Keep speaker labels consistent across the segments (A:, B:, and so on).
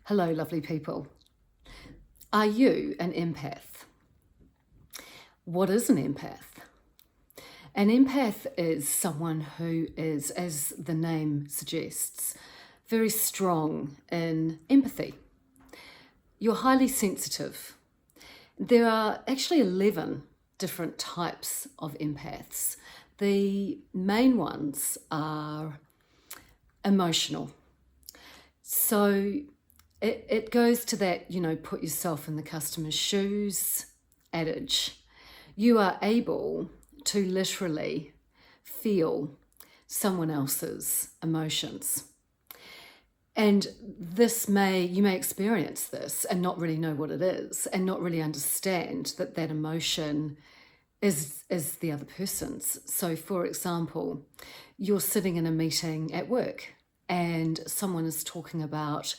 A: Hello, lovely people. Are you an empath? What is an empath? An empath is someone who is, as the name suggests, very strong in empathy. You're highly sensitive. There are actually 11 different types of empaths. The main ones are emotional. So it goes to that, put yourself in the customer's shoes adage. You are able to literally feel someone else's emotions. And you may experience this and not really know what it is and not really understand that emotion is the other person's. So for example, you're sitting in a meeting at work and someone is talking about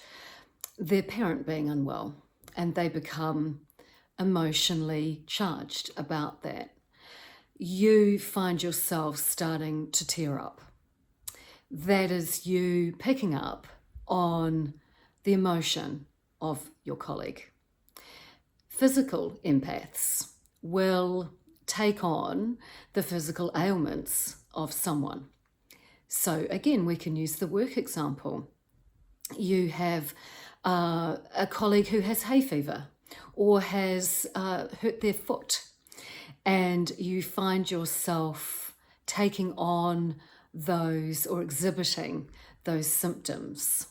A: their parent being unwell and they become emotionally charged about that. You find yourself starting to tear up. That is you picking up on the emotion of your colleague. Physical empaths will take on the physical ailments of someone. So again, we can use the work example. You have a colleague who has hay fever or has hurt their foot, and you find yourself taking on those or exhibiting those symptoms.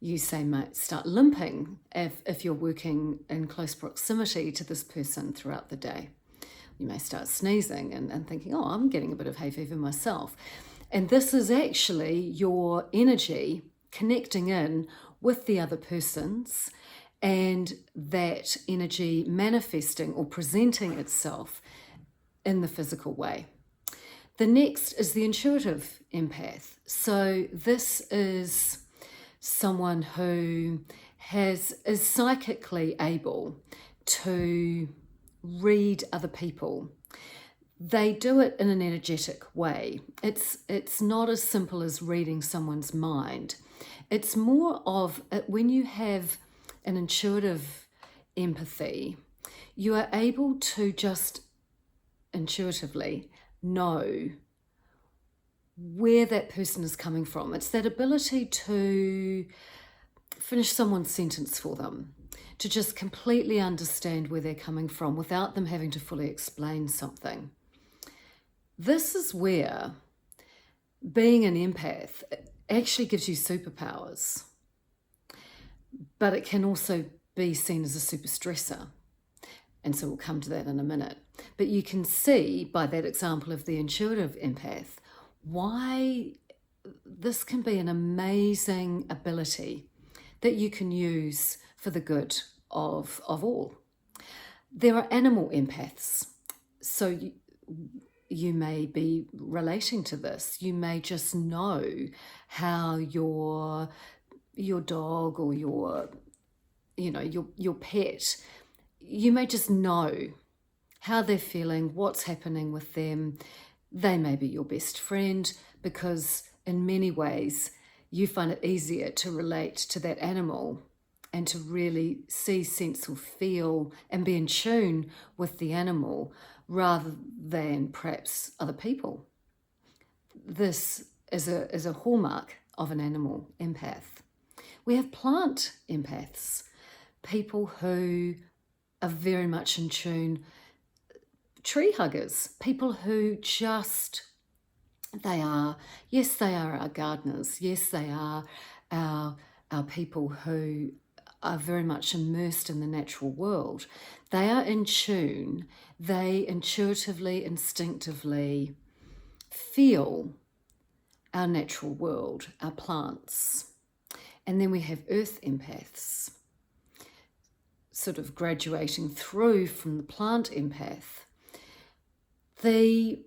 A: You might start limping if you're working in close proximity to this person throughout the day. You may start sneezing and thinking, oh, I'm getting a bit of hay fever myself. And this is actually your energy connecting in with the other person's, and that energy manifesting or presenting itself in the physical way. The next is the intuitive empath. So this is someone who is psychically able to read other people. They do it in an energetic way. It's not as simple as reading someone's mind. It's more of when you have an intuitive empathy, you are able to just intuitively know where that person is coming from. It's that ability to finish someone's sentence for them, to just completely understand where they're coming from without them having to fully explain something. This is where being an empath actually gives you superpowers, but it can also be seen as a super stressor. And so we'll come to that in a minute. But you can see by that example of the intuitive empath why this can be an amazing ability that you can use for the good of all. There are animal empaths. So you may be relating to this. You may just know how your dog or your pet, you may just know how they're feeling, what's happening with them. They may be your best friend because in many ways you find it easier to relate to that animal and to really see, sense or feel and be in tune with the animal rather than perhaps other people. This is a hallmark of an animal empath. We have plant empaths, people who are very much in tune, tree huggers, people who they are our gardeners. Yes, they are our people who are very much immersed in the natural world. They are in tune. They intuitively, instinctively feel our natural world, our plants. And then we have earth empaths, sort of graduating through from the plant empath. The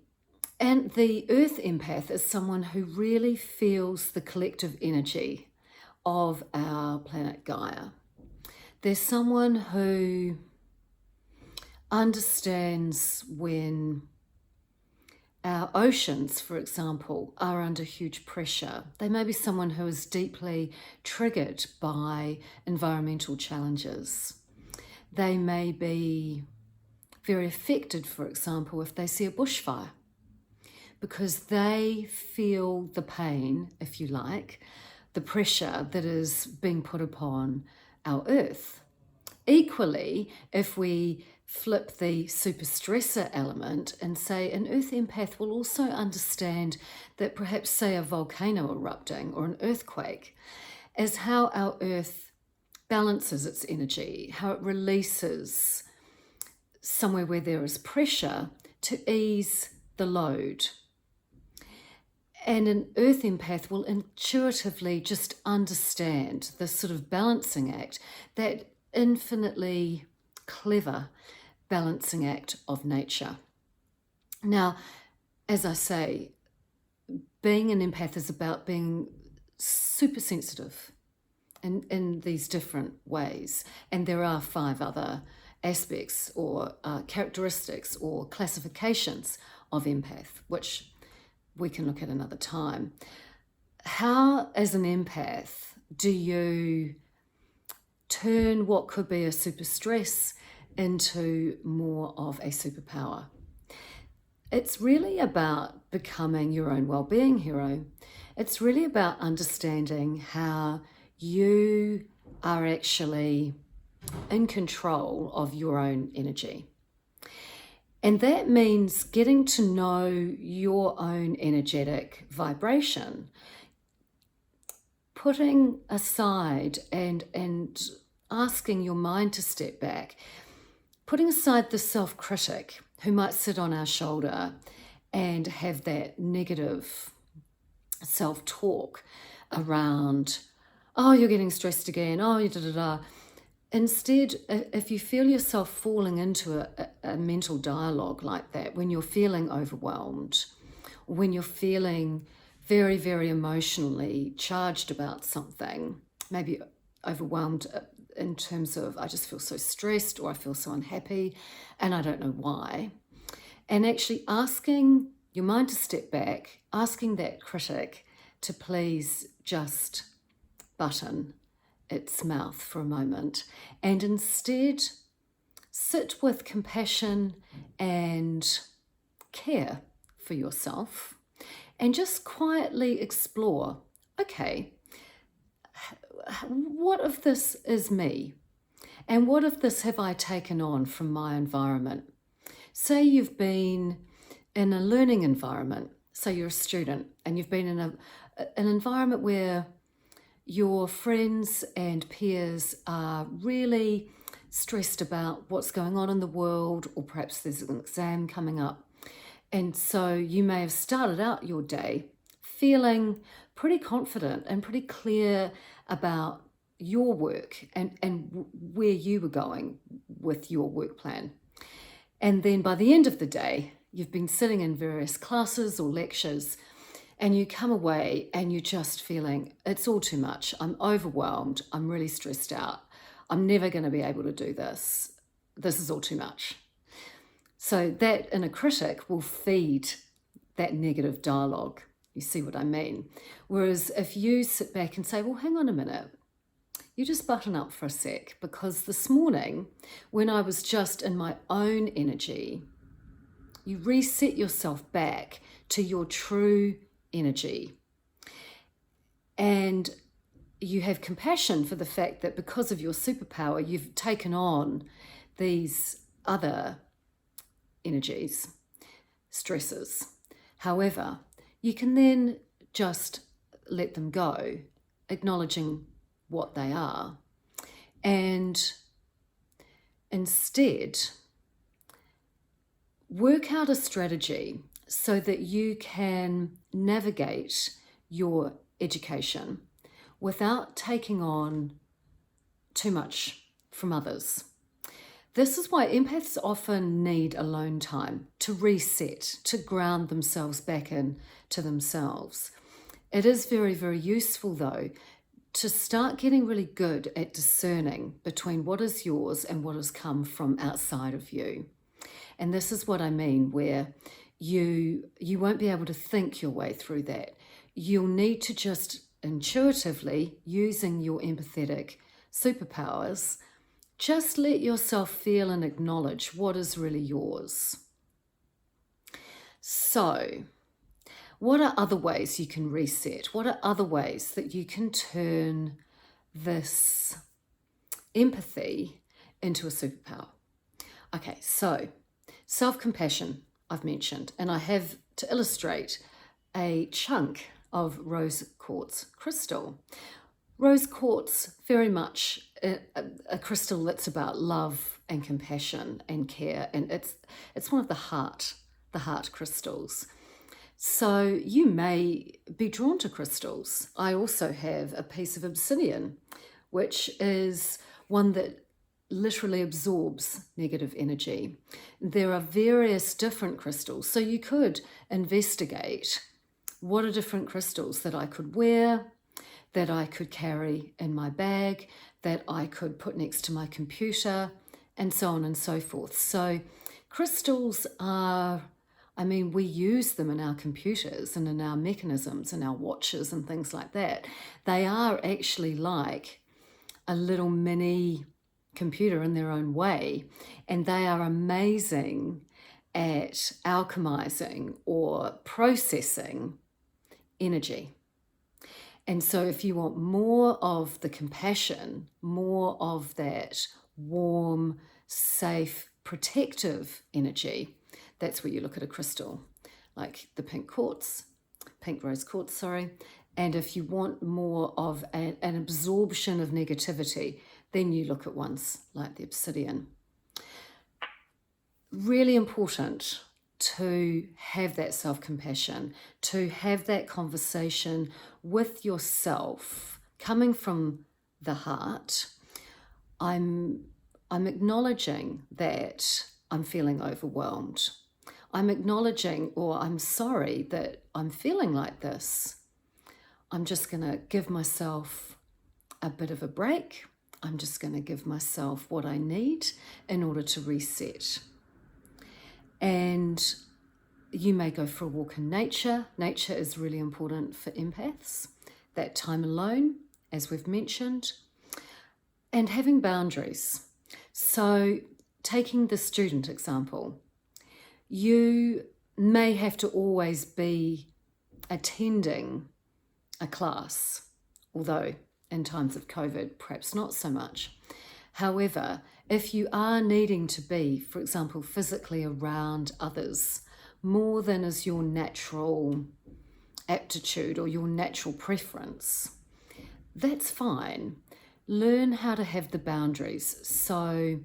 A: earth empath is someone who really feels the collective energy of our planet Gaia. There's someone who understands when Our oceans, for example, are under huge pressure. They may be someone who is deeply triggered by environmental challenges. They may be very affected, for example, if they see a bushfire, because they feel the pain, if you like, the pressure that is being put upon our earth. Equally, if we flip the super stressor element and say an earth empath will also understand that perhaps, say, a volcano erupting or an earthquake is how our earth balances its energy, how it releases somewhere where there is pressure to ease the load. And an earth empath will intuitively just understand this sort of balancing act, that infinitely clever balancing act of nature. Now, as I say, being an empath is about being super sensitive in these different ways. And there are 5 other aspects or characteristics or classifications of empath, which we can look at another time. How, as an empath, do you turn what could be a super stress into more of a superpower? It's really about becoming your own well-being hero. It's really about understanding how you are actually in control of your own energy. And that means getting to know your own energetic vibration, putting aside and asking your mind to step back, putting aside the self-critic who might sit on our shoulder and have that negative self-talk around, oh, you're getting stressed again, oh, you da-da-da. Instead, if you feel yourself falling into a mental dialogue like that, when you're feeling overwhelmed, when you're feeling very, very emotionally charged about something, maybe overwhelmed in terms of, I just feel so stressed or I feel so unhappy and I don't know why, and actually asking your mind to step back, asking that critic to please just button its mouth for a moment and instead sit with compassion and care for yourself and just quietly explore, okay, what if this is me? And what if this have I taken on from my environment? Say you've been in a learning environment, say you're a student and you've been in an environment where your friends and peers are really stressed about what's going on in the world, or perhaps there's an exam coming up. And so you may have started out your day feeling pretty confident and pretty clear about your work and where you were going with your work plan. And then by the end of the day, you've been sitting in various classes or lectures and you come away and you're just feeling, it's all too much. I'm overwhelmed. I'm really stressed out. I'm never going to be able to do this. This is all too much. So that inner critic will feed that negative dialogue. You see what I mean? Whereas if you sit back and say, well, hang on a minute, you just button up for a sec, because this morning when I was just in my own energy, you reset yourself back to your true energy. And you have compassion for the fact that because of your superpower, you've taken on these other energies, stresses. However, you can then just let them go, acknowledging what they are, and instead work out a strategy so that you can navigate your education without taking on too much from others. This is why empaths often need alone time to reset, to ground themselves back in to themselves. It is very, very useful, though, to start getting really good at discerning between what is yours and what has come from outside of you. And this is what I mean, where You won't be able to think your way through that. You'll need to just intuitively, using your empathetic superpowers, just let yourself feel and acknowledge what is really yours. So, what are other ways you can reset? What are other ways that you can turn this empathy into a superpower? Okay, so self-compassion I've mentioned, and I have, to illustrate, a chunk of rose quartz crystal. Rose quartz, very much a crystal that's about love and compassion and care, and it's one of the heart crystals. So you may be drawn to crystals. I also have a piece of obsidian, which is one that literally absorbs negative energy. There are various different crystals, so you could investigate what are different crystals that I could wear, that I could carry in my bag, that I could put next to my computer, and so on and so forth. So crystals are, we use them in our computers and in our mechanisms and our watches and things like that. They are actually like a little mini computer in their own way, and they are amazing at alchemizing or processing energy. And so if you want more of the compassion, more of that warm, safe, protective energy, that's where you look at a crystal like the pink rose quartz, and if you want more of an absorption of negativity, then you look at ones like the obsidian. Really important to have that self-compassion, to have that conversation with yourself coming from the heart. I'm acknowledging that I'm feeling overwhelmed. I'm acknowledging, or I'm sorry that I'm feeling like this. I'm just going to give myself a bit of a break. I'm just going to give myself what I need in order to reset. And you may go for a walk in nature. Nature is really important for empaths. That time alone, as we've mentioned, and having boundaries. So taking the student example, you may have to always be attending a class, although in times of COVID, perhaps not so much. However, if you are needing to be, for example, physically around others more than is your natural aptitude or your natural preference, that's fine. Learn how to have the boundaries. So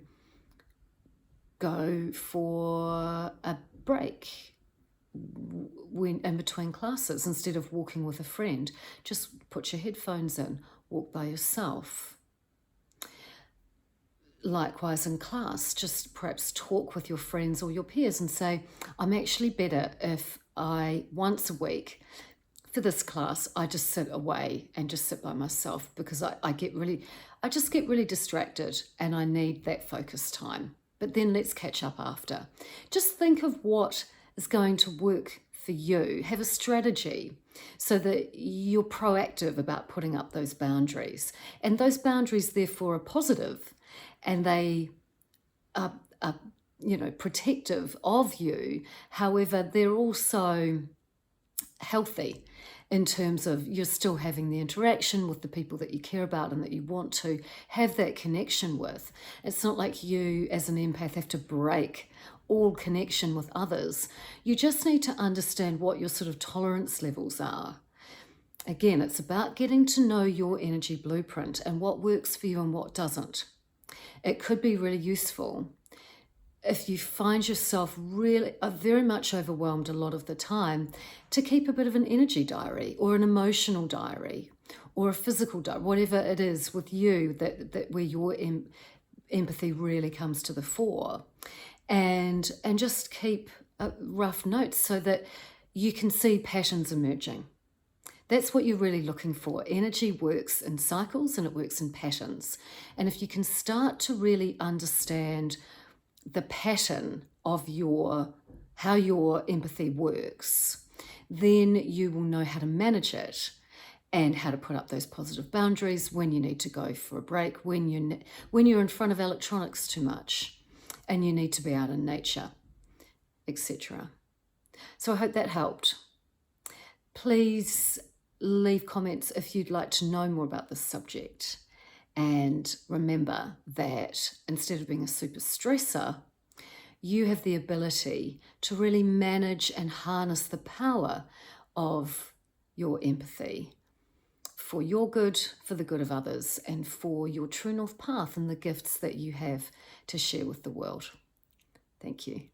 A: go for a break when in between classes. Instead of walking with a friend, just put your headphones in, walk by yourself. Likewise in class, just perhaps talk with your friends or your peers and say, I'm actually better if I, once a week, for this class, I just sit away and just sit by myself, because I just get really distracted and I need that focus time. But then let's catch up after. Just think of what is going to work for you. Have a strategy so that you're proactive about putting up those boundaries. And those boundaries, therefore, are positive, and they are protective of you. However, they're also healthy in terms of you're still having the interaction with the people that you care about and that you want to have that connection with. It's not like you as an empath have to break all connection with others. You just need to understand what your sort of tolerance levels are. Again, it's about getting to know your energy blueprint and what works for you and what doesn't. It could be really useful if you find yourself really very much overwhelmed a lot of the time, to keep a bit of an energy diary or an emotional diary or a physical diary, whatever it is with you that where your empathy really comes to the fore, and just keep rough notes so that you can see patterns emerging. That's what you're really looking for. Energy works in cycles and it works in patterns. And if you can start to really understand the pattern of your how your empathy works, then you will know how to manage it and how to put up those positive boundaries when you need to go for a break, when you're in front of electronics too much and you need to be out in nature, etc. So I hope that helped. Please leave comments if you'd like to know more about this subject. And remember that instead of being a super stressor, you have the ability to really manage and harness the power of your empathy for your good, for the good of others, and for your true north path and the gifts that you have to share with the world. Thank you.